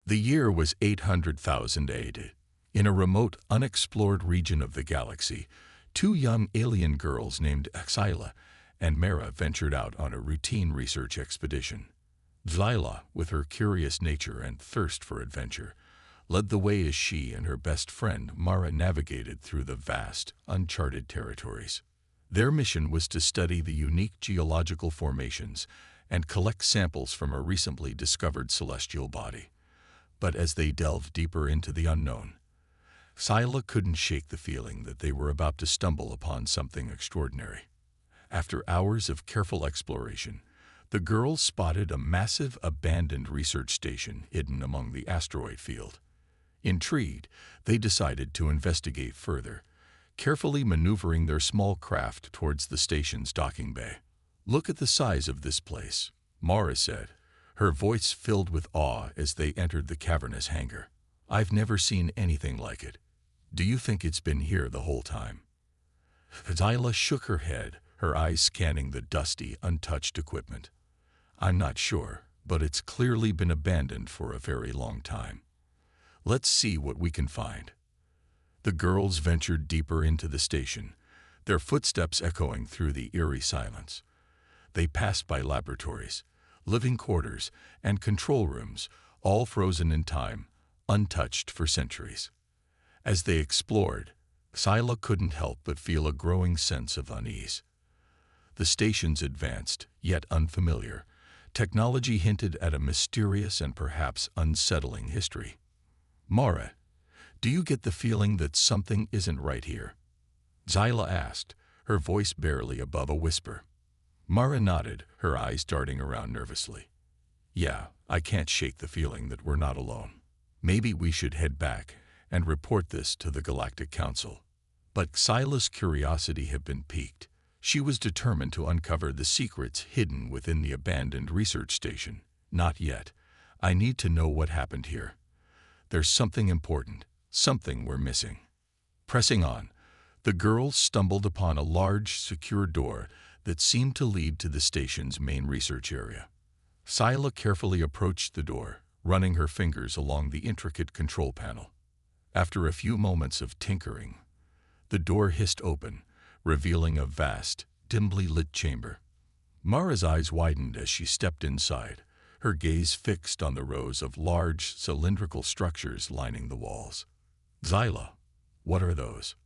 The year was 800,000 AD. In a remote, unexplored region of the galaxy, two young alien girls named Xyla and Mara ventured out on a routine research expedition. Xyla, with her curious nature and thirst for adventure, led the way as she and her best friend Mara navigated through the vast, uncharted territories. Their mission was to study the unique geological formations and collect samples from a recently discovered celestial body. But as they delved deeper into the unknown, Xyla couldn't shake the feeling that they were about to stumble upon something extraordinary. After hours of careful exploration, the girls spotted a massive abandoned research station hidden among the asteroid field. Intrigued, they decided to investigate further, carefully maneuvering their small craft towards the station's docking bay. "Look at the size of this place," Mara said, her voice filled with awe as they entered the cavernous hangar. "I've never seen anything like it. Do you think it's been here the whole time?" Xyla shook her head, her eyes scanning the dusty, untouched equipment. "I'm not sure, but it's clearly been abandoned for a very long time. Let's see what we can find." The girls ventured deeper into the station, their footsteps echoing through the eerie silence. They passed by laboratories, living quarters, and control rooms, all frozen in time, untouched for centuries. As they explored, Xyla couldn't help but feel a growing sense of unease. The station's advanced, yet unfamiliar, technology hinted at a mysterious and perhaps unsettling history. "Mara, do you get the feeling that something isn't right here?" Xyla asked, her voice barely above a whisper. Mara nodded, her eyes darting around nervously. "Yeah, I can't shake the feeling that we're not alone. Maybe we should head back and report this to the Galactic Council." But Xyla's curiosity had been piqued. She was determined to uncover the secrets hidden within the abandoned research station. "Not yet. I need to know what happened here. There's something important, something we're missing." Pressing on, the girls stumbled upon a large, secure door that seemed to lead to the station's main research area. Xyla carefully approached the door, running her fingers along the intricate control panel. After a few moments of tinkering, the door hissed open, revealing a vast, dimly lit chamber. Mara's eyes widened as she stepped inside, her gaze fixed on the rows of large, cylindrical structures lining the walls. "Xyla, what are those?"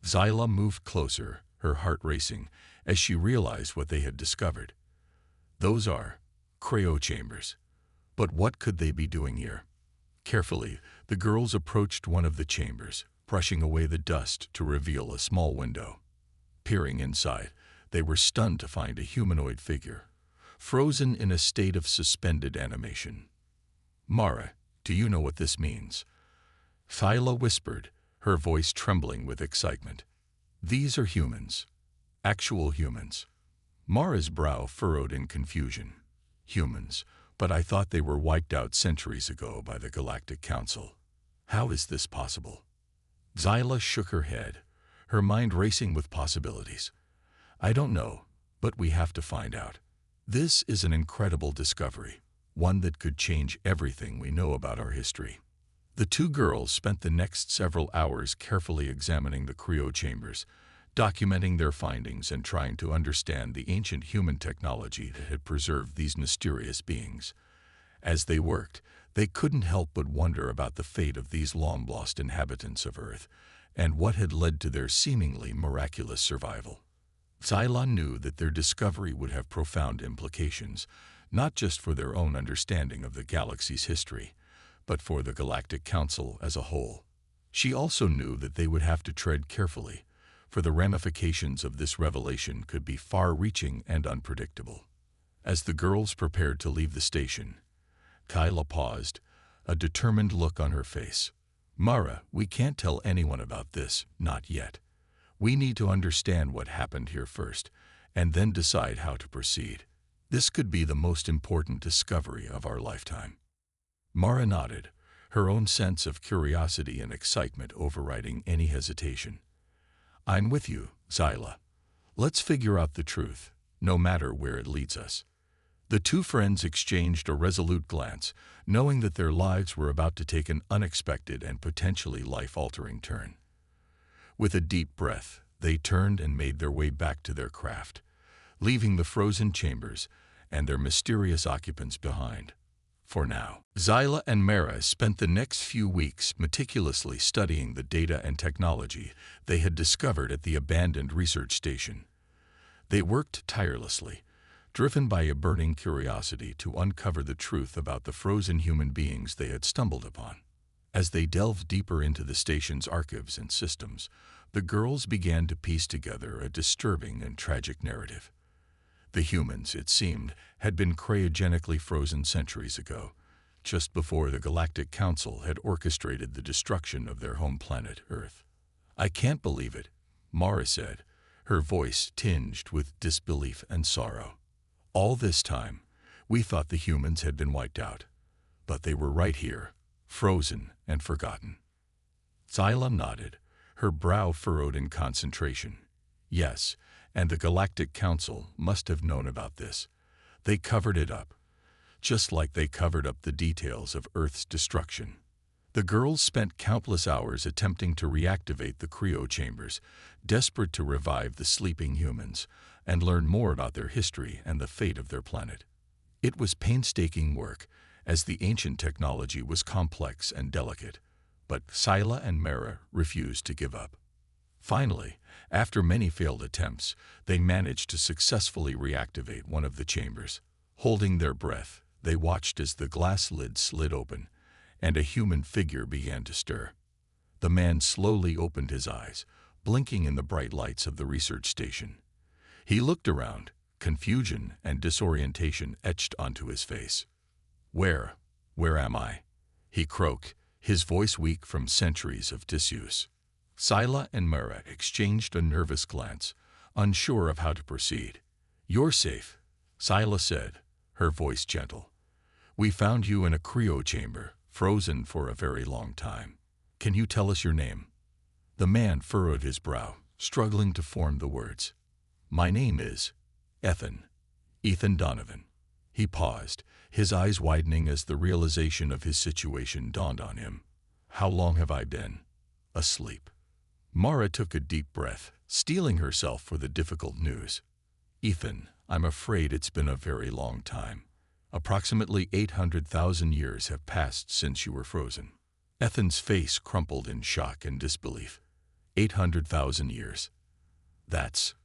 Xyla moved closer, her heart racing, as she realized what they had discovered. "Those are cryo chambers. But what could they be doing here?" Carefully, the girls approached one of the chambers, brushing away the dust to reveal a small window. Peering inside, they were stunned to find a humanoid figure, frozen in a state of suspended animation. "Mara, do you know what this means?" Xyla whispered, her voice trembling with excitement. "These are humans. Actual humans." Mara's brow furrowed in confusion. "Humans, but I thought they were wiped out centuries ago by the Galactic Council. How is this possible?" Xyla shook her head, her mind racing with possibilities. "I don't know, but we have to find out. This is an incredible discovery, one that could change everything we know about our history." The two girls spent the next several hours carefully examining the cryo chambers, documenting their findings and trying to understand the ancient human technology that had preserved these mysterious beings. As they worked, they couldn't help but wonder about the fate of these long-lost inhabitants of Earth and what had led to their seemingly miraculous survival. Xyla knew that their discovery would have profound implications, not just for their own understanding of the galaxy's history, but for the Galactic Council as a whole. She also knew that they would have to tread carefully, for the ramifications of this revelation could be far-reaching and unpredictable. As the girls prepared to leave the station, Xyla paused, a determined look on her face. "Mara, we can't tell anyone about this, not yet. We need to understand what happened here first, and then decide how to proceed. This could be the most important discovery of our lifetime." Mara nodded, her own sense of curiosity and excitement overriding any hesitation. "I'm with you, Xyla. Let's figure out the truth, no matter where it leads us." The two friends exchanged a resolute glance, knowing that their lives were about to take an unexpected and potentially life-altering turn. With a deep breath, they turned and made their way back to their craft, leaving the frozen chambers and their mysterious occupants behind. For now, Zyla and Mara spent the next few weeks meticulously studying the data and technology they had discovered at the abandoned research station. They worked tirelessly, driven by a burning curiosity to uncover the truth about the frozen human beings they had stumbled upon. As they delved deeper into the station's archives and systems, the girls began to piece together a disturbing and tragic narrative. The humans, it seemed, had been cryogenically frozen centuries ago, just before the Galactic Council had orchestrated the destruction of their home planet, Earth. "I can't believe it," Mara said, her voice tinged with disbelief and sorrow. "All this time, we thought the humans had been wiped out, but they were right here, frozen and forgotten." Zyla nodded, her brow furrowed in concentration. Yes, and the Galactic Council must have known about this. They covered it up, just like they covered up the details of Earth's destruction. The girls spent countless hours attempting to reactivate the cryo chambers, desperate to revive the sleeping humans and learn more about their history and the fate of their planet. It was painstaking work, as the ancient technology was complex and delicate, but Zyla and Mara refused to give up. Finally, after many failed attempts, they managed to successfully reactivate one of the chambers. Holding their breath, they watched as the glass lid slid open, and a human figure began to stir. The man slowly opened his eyes, blinking in the bright lights of the research station. He looked around, confusion and disorientation etched onto his face. Where am I?" he croaked, his voice weak from centuries of disuse. Zyla and Mara exchanged a nervous glance, unsure of how to proceed. "You're safe," Zyla said, her voice gentle. "We found you in a cryo chamber, frozen for a very long time. Can you tell us your name?" The man furrowed his brow, struggling to form the words. "My name is Ethan Donovan." He paused, his eyes widening as the realization of his situation dawned on him. "How long have I been asleep?" Mara took a deep breath, steeling herself for the difficult news. "Ethan, I'm afraid it's been a very long time. Approximately 800,000 years have passed since you were frozen." Ethan's face crumpled in shock and disbelief. 800,000 years. That's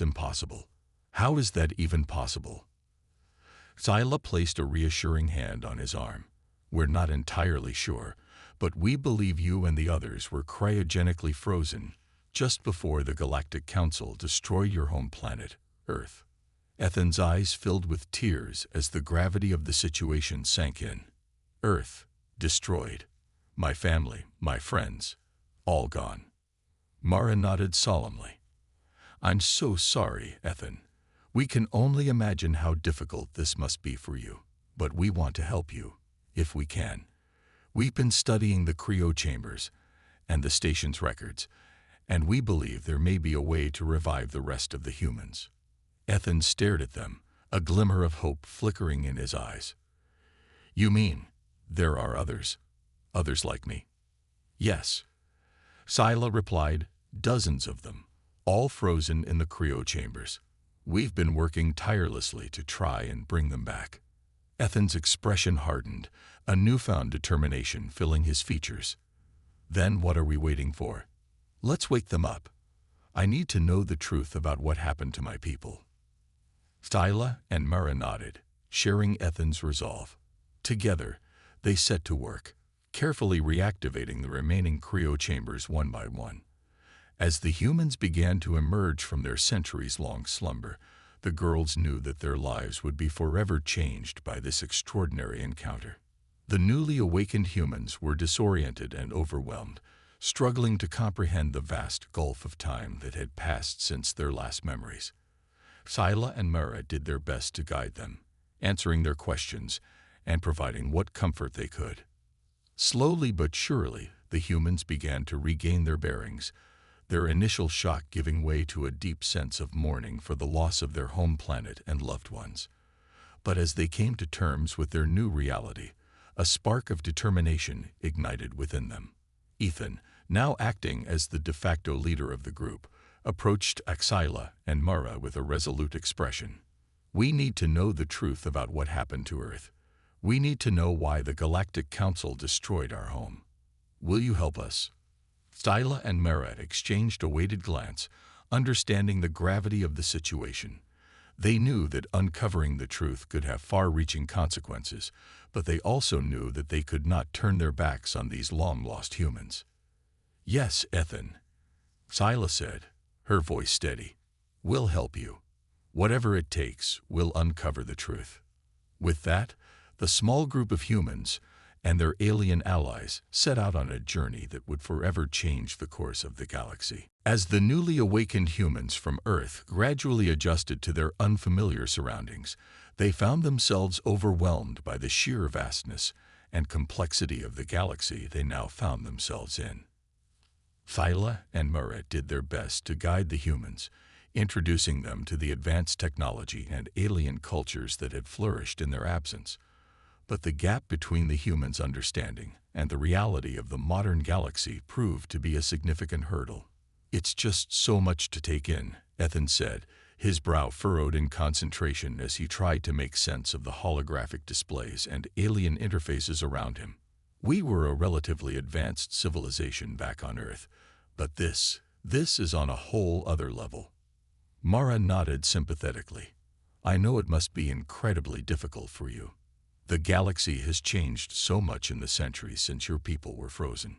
impossible. How is that even possible?" Zyla placed a reassuring hand on his arm. "We're not entirely sure, but we believe you and the others were cryogenically frozen just before the Galactic Council destroyed your home planet, Earth." Ethan's eyes filled with tears as the gravity of the situation sank in. "Earth, destroyed. My family, my friends, all gone." Mara nodded solemnly. "I'm so sorry, Ethan. We can only imagine how difficult this must be for you, but we want to help you, if we can. We've been studying the cryo chambers and the station's records, and we believe there may be a way to revive the rest of the humans." Ethan stared at them, a glimmer of hope flickering in his eyes. "You mean there are others like me?" "Yes," Zyla replied, "dozens of them, all frozen in the cryo chambers. We've been working tirelessly to try and bring them back." Ethan's expression hardened, a newfound determination filling his features. "Then what are we waiting for? Let's wake them up. I need to know the truth about what happened to my people." Zyla and Mara nodded, sharing Ethan's resolve. Together, they set to work, carefully reactivating the remaining cryo chambers one by one. As the humans began to emerge from their centuries-long slumber, the girls knew that their lives would be forever changed by this extraordinary encounter. The newly awakened humans were disoriented and overwhelmed, struggling to comprehend the vast gulf of time that had passed since their last memories. Zyla and Mara did their best to guide them, answering their questions and providing what comfort they could. Slowly but surely, the humans began to regain their bearings, their initial shock giving way to a deep sense of mourning for the loss of their home planet and loved ones. But as they came to terms with their new reality, a spark of determination ignited within them. Ethan, now acting as the de facto leader of the group, approached Axila and Mara with a resolute expression. "We need to know the truth about what happened to Earth. We need to know why the Galactic Council destroyed our home. Will you help us?" Styla and Mara exchanged a weighted glance, understanding the gravity of the situation. They knew that uncovering the truth could have far-reaching consequences, but they also knew that they could not turn their backs on these long-lost humans. "Yes, Ethan," Styla said, her voice steady. "We'll help you. Whatever it takes, we'll uncover the truth." With that, the small group of humans and their alien allies set out on a journey that would forever change the course of the galaxy. As the newly awakened humans from Earth gradually adjusted to their unfamiliar surroundings, they found themselves overwhelmed by the sheer vastness and complexity of the galaxy they now found themselves in. Thyla and Mara did their best to guide the humans, introducing them to the advanced technology and alien cultures that had flourished in their absence. But the gap between the humans' understanding and the reality of the modern galaxy proved to be a significant hurdle. "It's just so much to take in," Ethan said, his brow furrowed in concentration as he tried to make sense of the holographic displays and alien interfaces around him. "We were a relatively advanced civilization back on Earth, but this is on a whole other level." Mara nodded sympathetically. "I know it must be incredibly difficult for you. The galaxy has changed so much in the centuries since your people were frozen.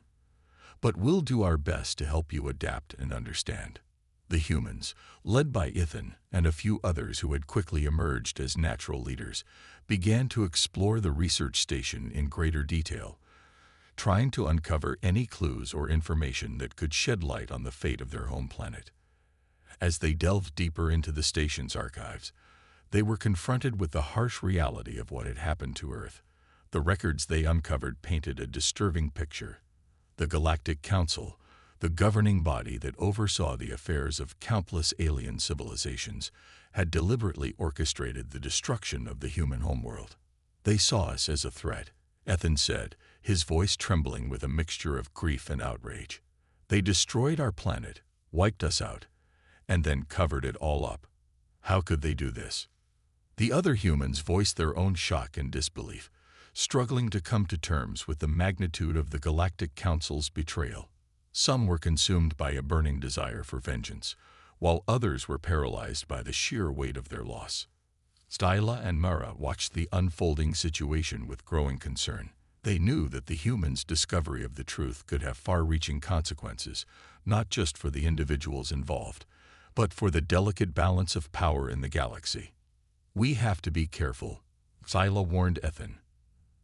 But we'll do our best to help you adapt and understand." The humans, led by Ethan and a few others who had quickly emerged as natural leaders, began to explore the research station in greater detail, trying to uncover any clues or information that could shed light on the fate of their home planet. As they delved deeper into the station's archives, they were confronted with the harsh reality of what had happened to Earth. The records they uncovered painted a disturbing picture. The Galactic Council, the governing body that oversaw the affairs of countless alien civilizations, had deliberately orchestrated the destruction of the human homeworld. "They saw us as a threat," Ethan said, his voice trembling with a mixture of grief and outrage. "They destroyed our planet, wiped us out, and then covered it all up. How could they do this?" The other humans voiced their own shock and disbelief, struggling to come to terms with the magnitude of the Galactic Council's betrayal. Some were consumed by a burning desire for vengeance, while others were paralyzed by the sheer weight of their loss. Styla and Mara watched the unfolding situation with growing concern. They knew that the humans' discovery of the truth could have far-reaching consequences, not just for the individuals involved, but for the delicate balance of power in the galaxy. "We have to be careful," Styla warned Ethan.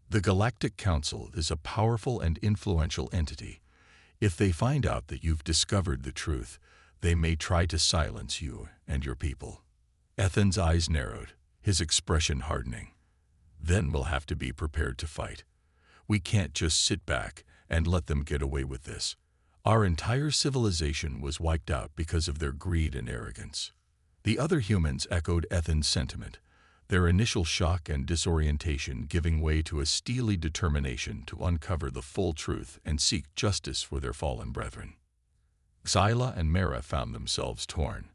"The Galactic Council is a powerful and influential entity. If they find out that you've discovered the truth, they may try to silence you and your people." Ethan's eyes narrowed, his expression hardening. "Then we'll have to be prepared to fight. We can't just sit back and let them get away with this. Our entire civilization was wiped out because of their greed and arrogance." The other humans echoed Ethan's sentiment, their initial shock and disorientation giving way to a steely determination to uncover the full truth and seek justice for their fallen brethren. Xyla and Mara found themselves torn.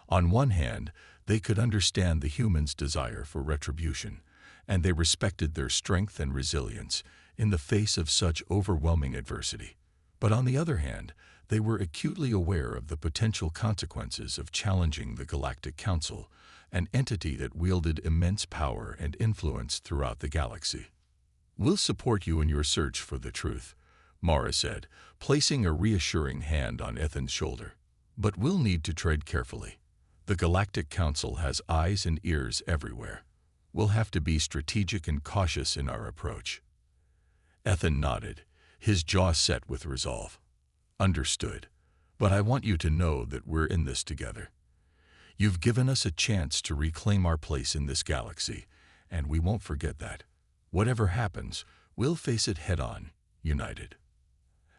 On one hand, they could understand the humans' desire for retribution, and they respected their strength and resilience in the face of such overwhelming adversity. But on the other hand, they were acutely aware of the potential consequences of challenging the Galactic Council, an entity that wielded immense power and influence throughout the galaxy. "We'll support you in your search for the truth," Mara said, placing a reassuring hand on Ethan's shoulder. "But we'll need to tread carefully. The Galactic Council has eyes and ears everywhere. We'll have to be strategic and cautious in our approach." Ethan nodded, his jaw set with resolve. "Understood. But I want you to know that we're in this together. You've given us a chance to reclaim our place in this galaxy, and we won't forget that. Whatever happens, we'll face it head-on, united."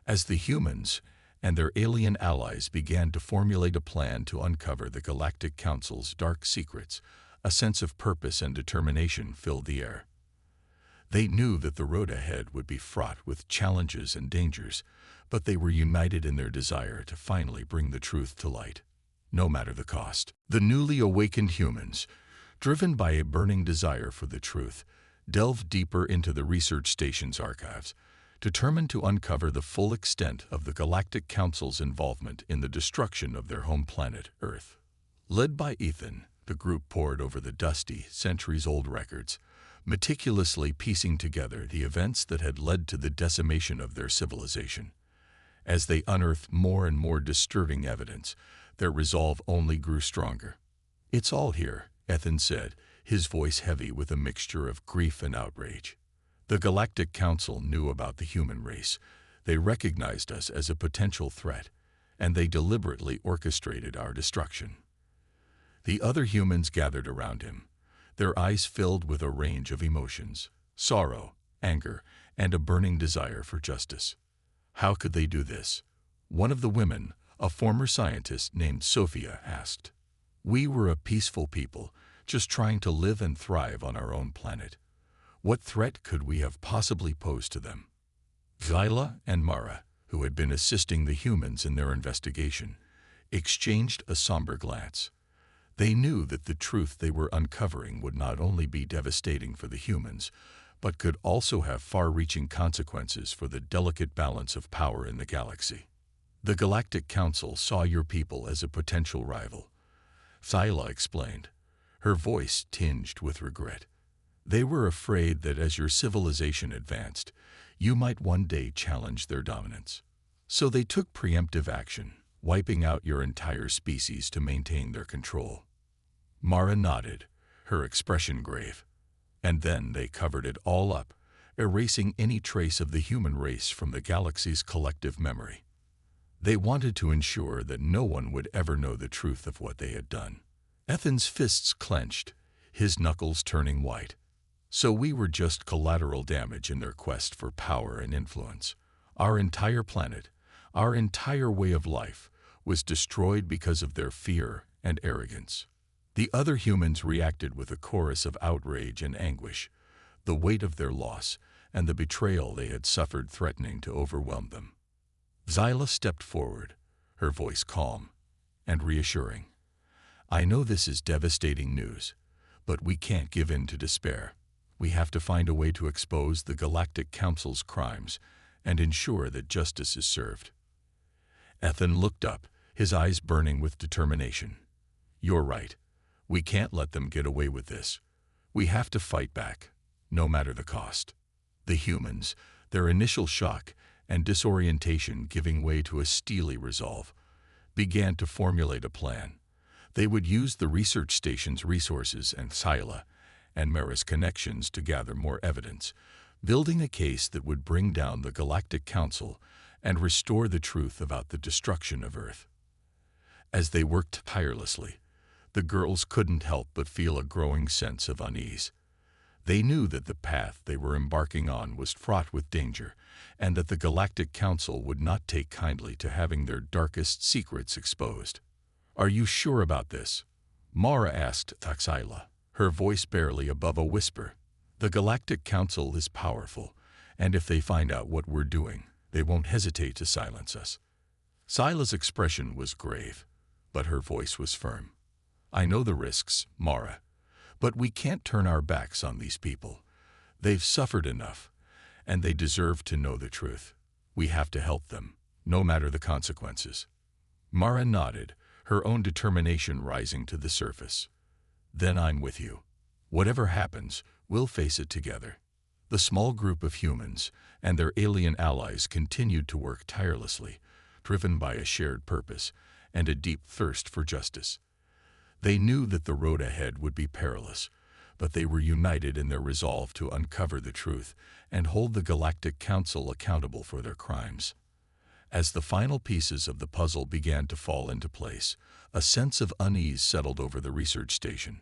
As the humans and their alien allies began to formulate a plan to uncover the Galactic Council's dark secrets, A sense of purpose and determination filled the air. They knew that the road ahead would be fraught with challenges and dangers, but they were united in their desire to finally bring the truth to light, no matter the cost. The newly awakened humans, driven by a burning desire for the truth, delved deeper into the research station's archives, determined to uncover the full extent of the Galactic Council's involvement in the destruction of their home planet, Earth. Led by Ethan, the group pored over the dusty, centuries-old records, meticulously piecing together the events that had led to the decimation of their civilization. As they unearthed more and more disturbing evidence, their resolve only grew stronger. "It's all here," Ethan said, his voice heavy with a mixture of grief and outrage. "The Galactic Council knew about the human race. They recognized us as a potential threat, and they deliberately orchestrated our destruction." The other humans gathered around him, their eyes filled with a range of emotions: sorrow, anger, and a burning desire for justice. How could they do this? One of the women, a former scientist named Sophia, asked. "We were a peaceful people, just trying to live and thrive on our own planet. What threat could we have possibly posed to them?" Zyla and Mara, who had been assisting the humans in their investigation, exchanged a somber glance. They knew that the truth they were uncovering would not only be devastating for the humans, but could also have far-reaching consequences for the delicate balance of power in the galaxy. "The Galactic Council saw your people as a potential rival," Zyla explained, her voice tinged with regret. "They were afraid that as your civilization advanced, you might one day challenge their dominance. So they took preemptive action, wiping out your entire species to maintain their control." Mara nodded, her expression grave. "And then they covered it all up, erasing any trace of the human race from the galaxy's collective memory. They wanted to ensure that no one would ever know the truth of what they had done." Ethan's fists clenched, his knuckles turning white. "So we were just collateral damage in their quest for power and influence. Our entire planet, our entire way of life, was destroyed because of their fear and arrogance." The other humans reacted with a chorus of outrage and anguish, the weight of their loss and the betrayal they had suffered threatening to overwhelm them. Zyla stepped forward, her voice calm and reassuring. "I know this is devastating news, but we can't give in to despair. We have to find a way to expose the Galactic Council's crimes and ensure that justice is served." Ethan looked up, his eyes burning with determination. "You're right. We can't let them get away with this. We have to fight back, no matter the cost." The humans, their initial shock and disorientation giving way to a steely resolve, began to formulate a plan. They would use the research station's resources and Zyla and Mara's connections to gather more evidence, building a case that would bring down the Galactic Council and restore the truth about the destruction of Earth. As they worked tirelessly, the girls couldn't help but feel a growing sense of unease. They knew that the path they were embarking on was fraught with danger, and that the Galactic Council would not take kindly to having their darkest secrets exposed. "Are you sure about this?" Mara asked Zyla, her voice barely above a whisper. "The Galactic Council is powerful, and if they find out what we're doing, they won't hesitate to silence us." Zyla's expression was grave, but her voice was firm. "I know the risks, Mara, but we can't turn our backs on these people. They've suffered enough, and they deserve to know the truth. We have to help them, no matter the consequences." Mara nodded, her own determination rising to the surface. "Then I'm with you. Whatever happens, we'll face it together." The small group of humans and their alien allies continued to work tirelessly, driven by a shared purpose and a deep thirst for justice. They knew that the road ahead would be perilous, but they were united in their resolve to uncover the truth and hold the Galactic Council accountable for their crimes. As the final pieces of the puzzle began to fall into place, a sense of unease settled over the research station.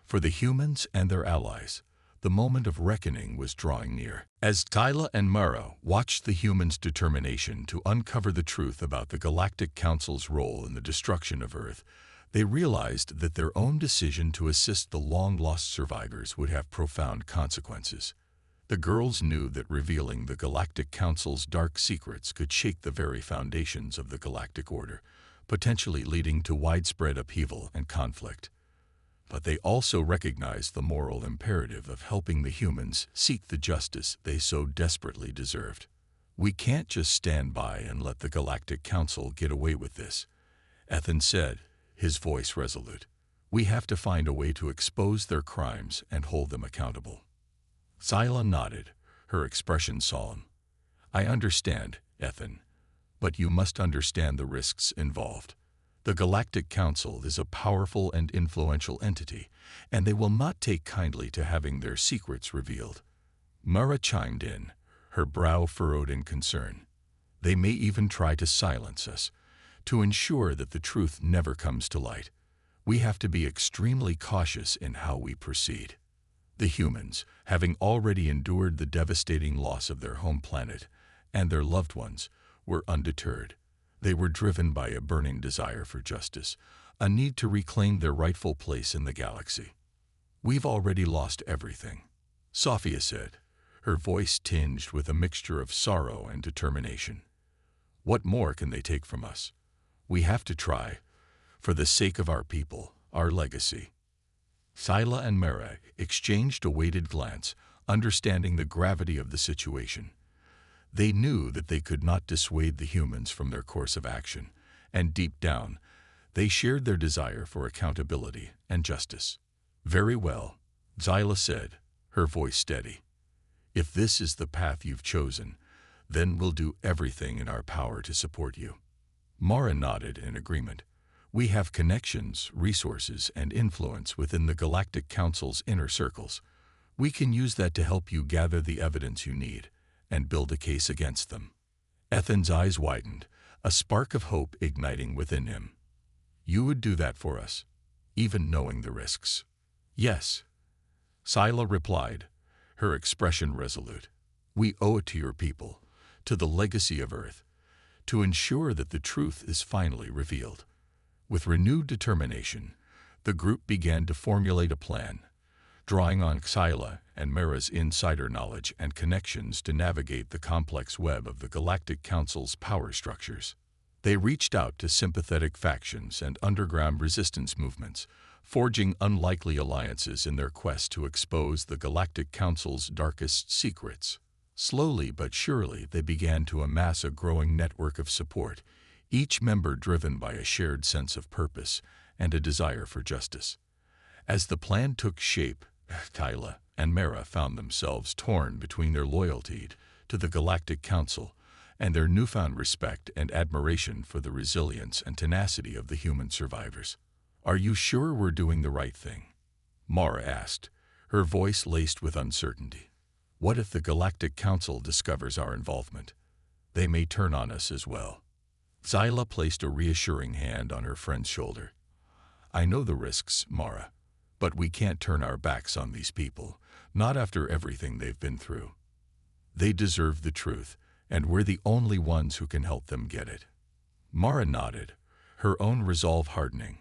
For the humans and their allies, the moment of reckoning was drawing near. As Zyla and Mara watched the humans' determination to uncover the truth about the Galactic Council's role in the destruction of Earth, They realized that their own decision to assist the long-lost survivors would have profound consequences. The girls knew that revealing the Galactic Council's dark secrets could shake the very foundations of the Galactic Order, potentially leading to widespread upheaval and conflict. But they also recognized the moral imperative of helping the humans seek the justice they so desperately deserved. "We can't just stand by and let the Galactic Council get away with this," Ethan said, his voice resolute. "We have to find a way to expose their crimes and hold them accountable." Scylla nodded, her expression solemn. "I understand, Ethan, but you must understand the risks involved. The Galactic Council is a powerful and influential entity, and they will not take kindly to having their secrets revealed." Mara chimed in, her brow furrowed in concern. "They may even try to silence us, to ensure that the truth never comes to light. We have to be extremely cautious in how we proceed." The humans, having already endured the devastating loss of their home planet and their loved ones, were undeterred. They were driven by a burning desire for justice, a need to reclaim their rightful place in the galaxy. "We've already lost everything," Sophia said, her voice tinged with a mixture of sorrow and determination. "What more can they take from us? We have to try, for the sake of our people, our legacy." Scylla and Mara exchanged a weighted glance, understanding the gravity of the situation. They knew that they could not dissuade the humans from their course of action, and deep down, they shared their desire for accountability and justice. "Very well," Scylla said, her voice steady. "If this is the path you've chosen, then we'll do everything in our power to support you." Mara nodded in agreement. "We have connections, resources, and influence within the Galactic Council's inner circles. We can use that to help you gather the evidence you need and build a case against them." Ethan's eyes widened, a spark of hope igniting within him. "You would do that for us, even knowing the risks?" "Yes," Scylla replied, her expression resolute. "We owe it to your people, to the legacy of Earth, to ensure that the truth is finally revealed." With renewed determination, the group began to formulate a plan, drawing on Scylla and Mara's insider knowledge and connections to navigate the complex web of the Galactic Council's power structures. They reached out to sympathetic factions and underground resistance movements, forging unlikely alliances in their quest to expose the Galactic Council's darkest secrets. Slowly but surely, they began to amass a growing network of support, each member driven by a shared sense of purpose and a desire for justice. As the plan took shape, Scylla and Mara found themselves torn between their loyalty to the Galactic Council and their newfound respect and admiration for the resilience and tenacity of the human survivors. "Are you sure we're doing the right thing?" Mara asked, her voice laced with uncertainty. "What if the Galactic Council discovers our involvement? They may turn on us as well." Scylla placed a reassuring hand on her friend's shoulder. "I know the risks, Mara, but we can't turn our backs on these people, not after everything they've been through. They deserve the truth, and we're the only ones who can help them get it." Mara nodded, her own resolve hardening.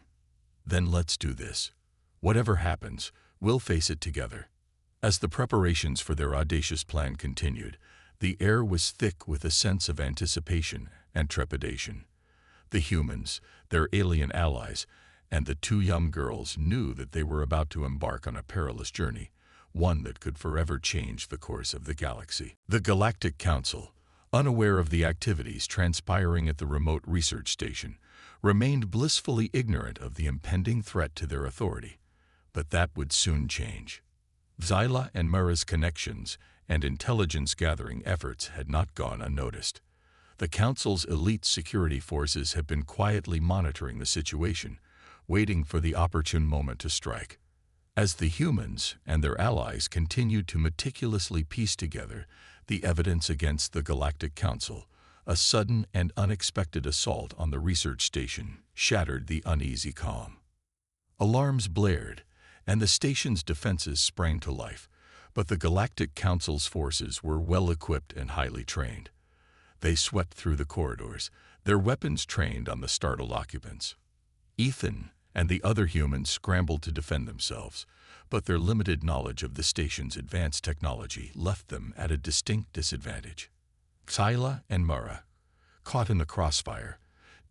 "Then let's do this. Whatever happens, we'll face it together." As the preparations for their audacious plan continued, the air was thick with a sense of anticipation and trepidation. The humans, their alien allies, and the two young girls knew that they were about to embark on a perilous journey, one that could forever change the course of the galaxy. The Galactic Council, unaware of the activities transpiring at the remote research station, remained blissfully ignorant of the impending threat to their authority. But that would soon change. Scylla and Mara's connections and intelligence-gathering efforts had not gone unnoticed. The Council's elite security forces had been quietly monitoring the situation, waiting for the opportune moment to strike. As the humans and their allies continued to meticulously piece together the evidence against the Galactic Council, a sudden and unexpected assault on the research station shattered the uneasy calm. Alarms blared, and the station's defenses sprang to life, but the Galactic Council's forces were well-equipped and highly trained. They swept through the corridors, their weapons trained on the startled occupants. Ethan and the other humans scrambled to defend themselves, but their limited knowledge of the station's advanced technology left them at a distinct disadvantage. Scylla and Mara, caught in the crossfire,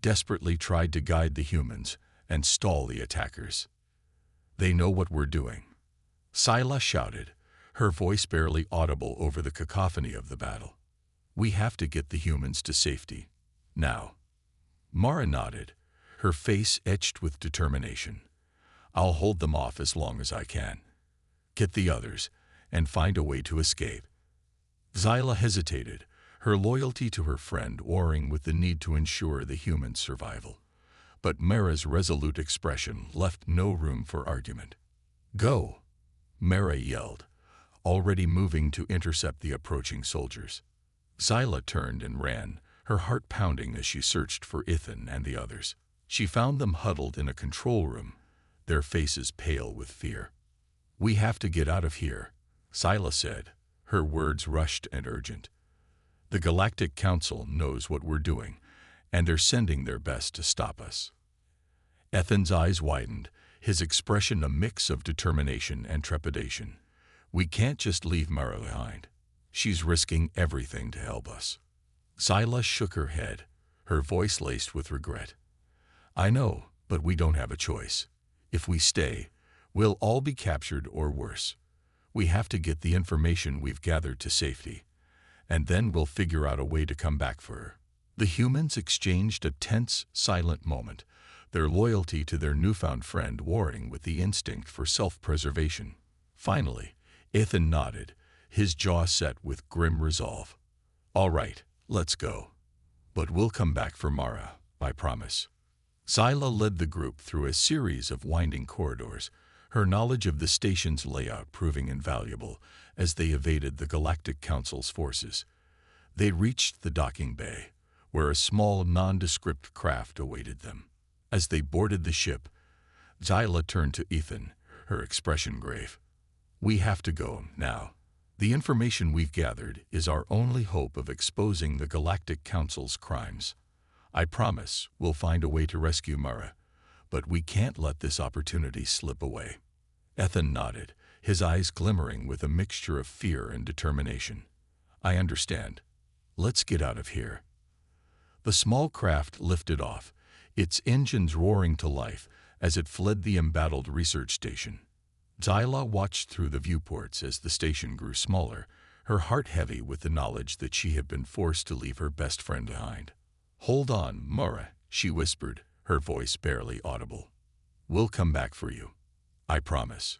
desperately tried to guide the humans and stall the attackers. "They know what we're doing," Scylla shouted, her voice barely audible over the cacophony of the battle. "We have to get the humans to safety, now." Mara nodded, her face etched with determination. "I'll hold them off as long as I can. Get the others, and find a way to escape." Scylla hesitated, her loyalty to her friend warring with the need to ensure the human's survival. But Mara's resolute expression left no room for argument. "Go!" Mara yelled, already moving to intercept the approaching soldiers. Scylla turned and ran, her heart pounding as she searched for Ethan and the others. She found them huddled in a control room, their faces pale with fear. "We have to get out of here," Scylla said, her words rushed and urgent. "The Galactic Council knows what we're doing, and they're sending their best to stop us." Ethan's eyes widened, his expression a mix of determination and trepidation. "We can't just leave Mara behind. She's risking everything to help us." Scylla shook her head, her voice laced with regret. "I know, but we don't have a choice. If we stay, we'll all be captured or worse. We have to get the information we've gathered to safety, and then we'll figure out a way to come back for her." The humans exchanged a tense, silent moment, their loyalty to their newfound friend warring with the instinct for self-preservation. Finally, Ethan nodded, his jaw set with grim resolve. "All right, let's go. But we'll come back for Mara, I promise." Scylla led the group through a series of winding corridors, her knowledge of the station's layout proving invaluable as they evaded the Galactic Council's forces. They reached the docking bay, where a small, nondescript craft awaited them. As they boarded the ship, Scylla turned to Ethan, her expression grave. "We have to go now. The information we've gathered is our only hope of exposing the Galactic Council's crimes. I promise we'll find a way to rescue Mara, but we can't let this opportunity slip away." Ethan nodded, his eyes glimmering with a mixture of fear and determination. "I understand. Let's get out of here." The small craft lifted off, its engines roaring to life as it fled the embattled research station. Scylla watched through the viewports as the station grew smaller, her heart heavy with the knowledge that she had been forced to leave her best friend behind. "Hold on, Mara," she whispered, her voice barely audible. "We'll come back for you. I promise."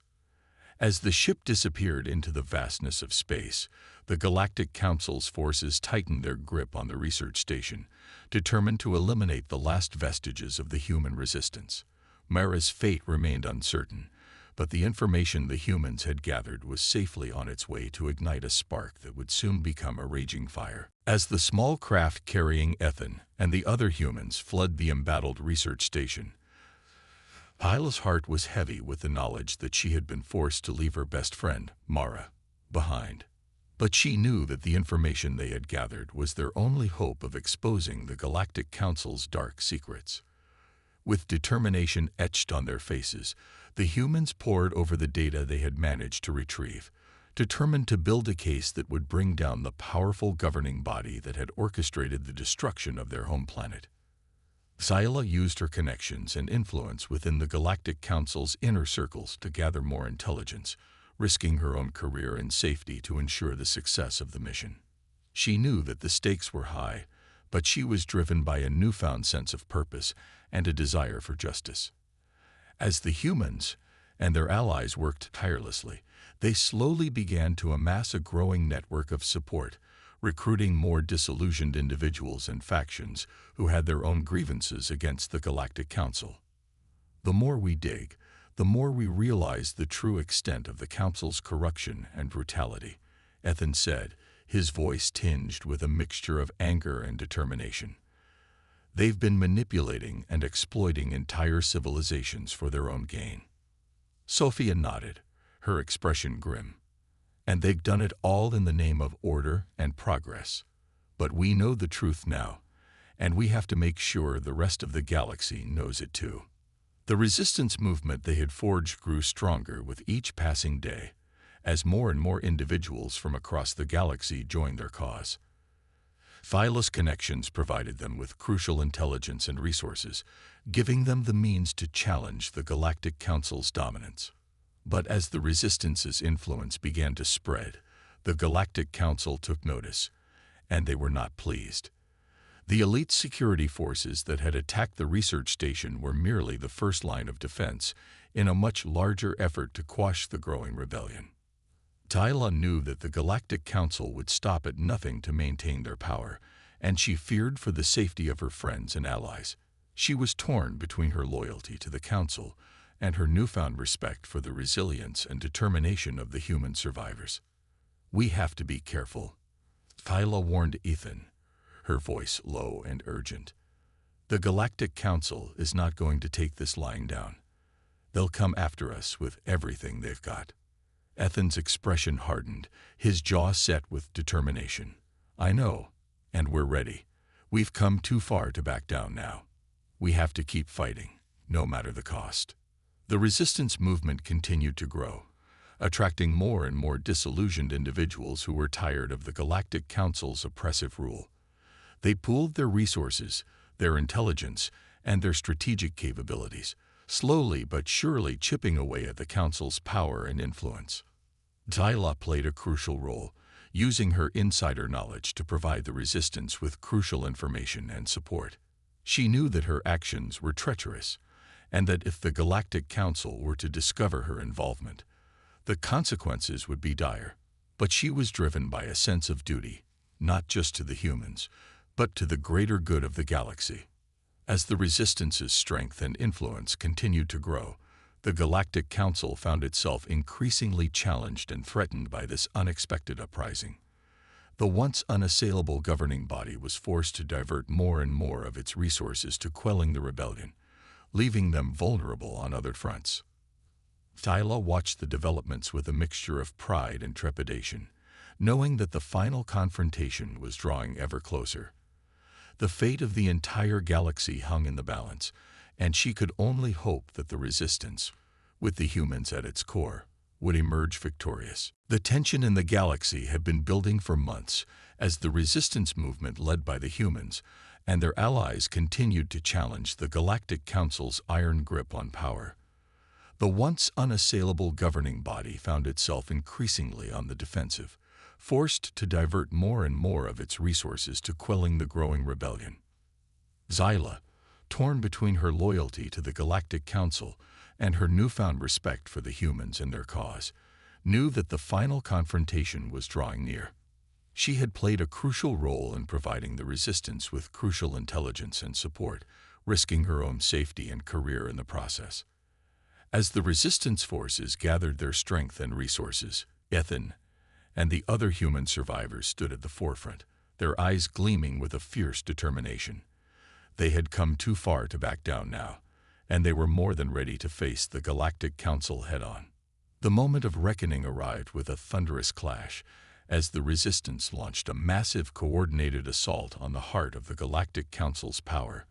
As the ship disappeared into the vastness of space, the Galactic Council's forces tightened their grip on the research station, determined to eliminate the last vestiges of the human resistance. Mara's fate remained uncertain, but the information the humans had gathered was safely on its way to ignite a spark that would soon become a raging fire. As the small craft carrying Ethan and the other humans fled the embattled research station, Scylla's heart was heavy with the knowledge that she had been forced to leave her best friend, Mara, behind. But she knew that the information they had gathered was their only hope of exposing the Galactic Council's dark secrets. With determination etched on their faces, the humans pored over the data they had managed to retrieve, determined to build a case that would bring down the powerful governing body that had orchestrated the destruction of their home planet. Scylla used her connections and influence within the Galactic Council's inner circles to gather more intelligence, risking her own career and safety to ensure the success of the mission. She knew that the stakes were high, but she was driven by a newfound sense of purpose and a desire for justice. As the humans and their allies worked tirelessly, they slowly began to amass a growing network of support, recruiting more disillusioned individuals and factions who had their own grievances against the Galactic Council. "The more we dig, the more we realize the true extent of the Council's corruption and brutality," Ethan said, his voice tinged with a mixture of anger and determination. "They've been manipulating and exploiting entire civilizations for their own gain." Sophia nodded, her expression grim. "And they've done it all in the name of order and progress. But we know the truth now, and we have to make sure the rest of the galaxy knows it too." The resistance movement they had forged grew stronger with each passing day, as more and more individuals from across the galaxy joined their cause. Thyla's connections provided them with crucial intelligence and resources, giving them the means to challenge the Galactic Council's dominance. But as the Resistance's influence began to spread, the Galactic Council took notice, and they were not pleased. The elite security forces that had attacked the research station were merely the first line of defense in a much larger effort to quash the growing rebellion. Thyla knew that the Galactic Council would stop at nothing to maintain their power, and she feared for the safety of her friends and allies. She was torn between her loyalty to the Council and her newfound respect for the resilience and determination of the human survivors. "We have to be careful," Thyla warned Ethan, her voice low and urgent. "The Galactic Council is not going to take this lying down. They'll come after us with everything they've got." Ethan's expression hardened, his jaw set with determination. "I know, and we're ready. We've come too far to back down now. We have to keep fighting, no matter the cost." The resistance movement continued to grow, attracting more and more disillusioned individuals who were tired of the Galactic Council's oppressive rule. They pooled their resources, their intelligence, and their strategic capabilities, slowly but surely chipping away at the Council's power and influence. Thyla played a crucial role, using her insider knowledge to provide the Resistance with crucial information and support. She knew that her actions were treacherous, and that if the Galactic Council were to discover her involvement, the consequences would be dire. But she was driven by a sense of duty, not just to the humans, but to the greater good of the galaxy. As the Resistance's strength and influence continued to grow, the Galactic Council found itself increasingly challenged and threatened by this unexpected uprising. The once unassailable governing body was forced to divert more and more of its resources to quelling the rebellion, leaving them vulnerable on other fronts. Thyla watched the developments with a mixture of pride and trepidation, knowing that the final confrontation was drawing ever closer. The fate of the entire galaxy hung in the balance, and she could only hope that the Resistance, with the humans at its core, would emerge victorious. The tension in the galaxy had been building for months as the resistance movement led by the humans and their allies continued to challenge the Galactic Council's iron grip on power. The once unassailable governing body found itself increasingly on the defensive, forced to divert more and more of its resources to quelling the growing rebellion. Thyla, torn between her loyalty to the Galactic Council and her newfound respect for the humans and their cause, knew that the final confrontation was drawing near. She had played a crucial role in providing the Resistance with crucial intelligence and support, risking her own safety and career in the process. As the Resistance forces gathered their strength and resources, Ethan and the other human survivors stood at the forefront, their eyes gleaming with a fierce determination. They had come too far to back down now, and they were more than ready to face the Galactic Council head-on. The moment of reckoning arrived with a thunderous clash, as the Resistance launched a massive coordinated assault on the heart of the Galactic Council's power.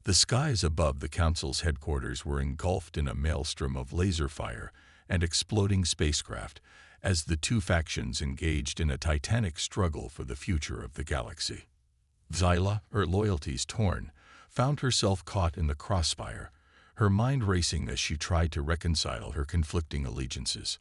The skies above the Council's headquarters were engulfed in a maelstrom of laser fire and exploding spacecraft, as the two factions engaged in a titanic struggle for the future of the galaxy. Thyla, her loyalties torn, found herself caught in the crossfire, her mind racing as she tried to reconcile her conflicting allegiances.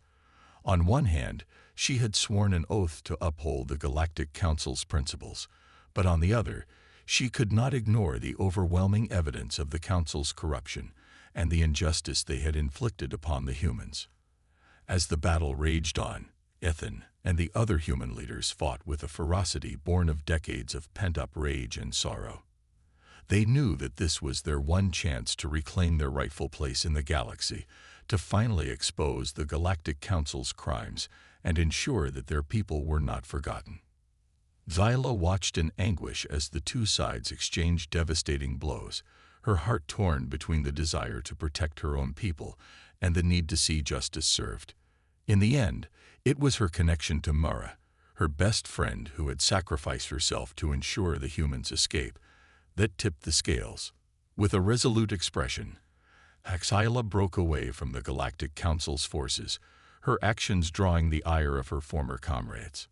On one hand, she had sworn an oath to uphold the Galactic Council's principles, but on the other, she could not ignore the overwhelming evidence of the Council's corruption and the injustice they had inflicted upon the humans. As the battle raged on, Ethan and the other human leaders fought with a ferocity born of decades of pent-up rage and sorrow. They knew that this was their one chance to reclaim their rightful place in the galaxy, to finally expose the Galactic Council's crimes and ensure that their people were not forgotten. Thyla watched in anguish as the two sides exchanged devastating blows, her heart torn between the desire to protect her own people and the need to see justice served. In the end, it was her connection to Mara, her best friend who had sacrificed herself to ensure the humans' escape, that tipped the scales. With a resolute expression, Hyla broke away from the Galactic Council's forces, her actions drawing the ire of her former comrades.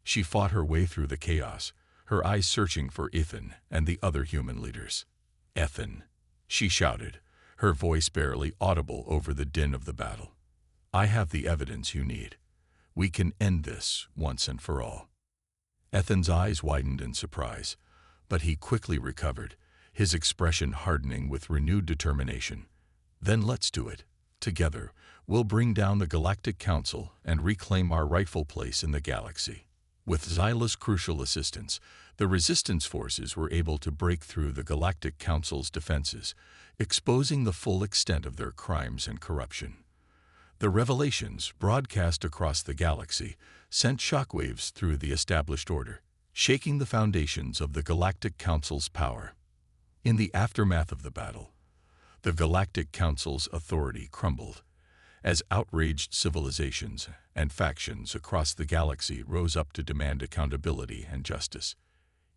She fought her way through the chaos, her eyes searching for Ethan and the other human leaders. "Ethan," she shouted, her voice barely audible over the din of the battle. "I have the evidence you need. We can end this once and for all." Ethan's eyes widened in surprise, but he quickly recovered, his expression hardening with renewed determination. "Then let's do it. Together, we'll bring down the Galactic Council and reclaim our rightful place in the galaxy." With Xyla's crucial assistance, the Resistance forces were able to break through the Galactic Council's defenses, exposing the full extent of their crimes and corruption. The revelations, broadcast across the galaxy, sent shockwaves through the established order, shaking the foundations of the Galactic Council's power. In the aftermath of the battle, the Galactic Council's authority crumbled, as outraged civilizations and factions across the galaxy rose up to demand accountability and justice.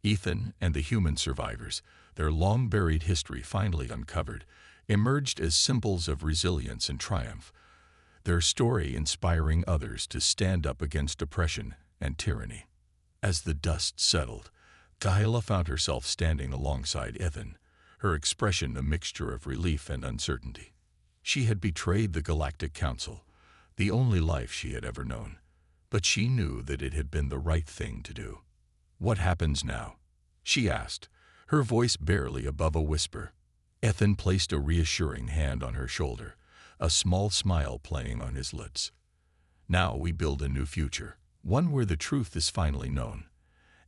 Ethan and the human survivors, their long-buried history finally uncovered, emerged as symbols of resilience and triumph, their story inspiring others to stand up against oppression and tyranny. As the dust settled, Hyla found herself standing alongside Ethan, her expression a mixture of relief and uncertainty. She had betrayed the Galactic Council, the only life she had ever known, but she knew that it had been the right thing to do. "What happens now?" she asked, her voice barely above a whisper. Ethan placed a reassuring hand on her shoulder, a small smile playing on his lips. "Now we build a new future, one where the truth is finally known,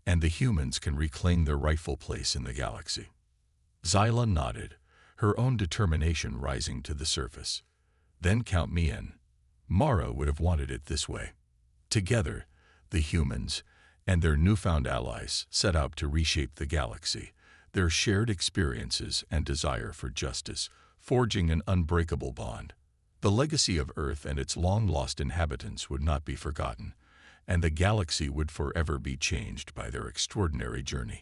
and the humans can reclaim their rightful place in the galaxy." Xyla nodded, her own determination rising to the surface. "Then count me in. Mara would have wanted it this way." Together, the humans and their newfound allies set out to reshape the galaxy, their shared experiences and desire for justice forging an unbreakable bond. The legacy of Earth and its long-lost inhabitants would not be forgotten, and the galaxy would forever be changed by their extraordinary journey.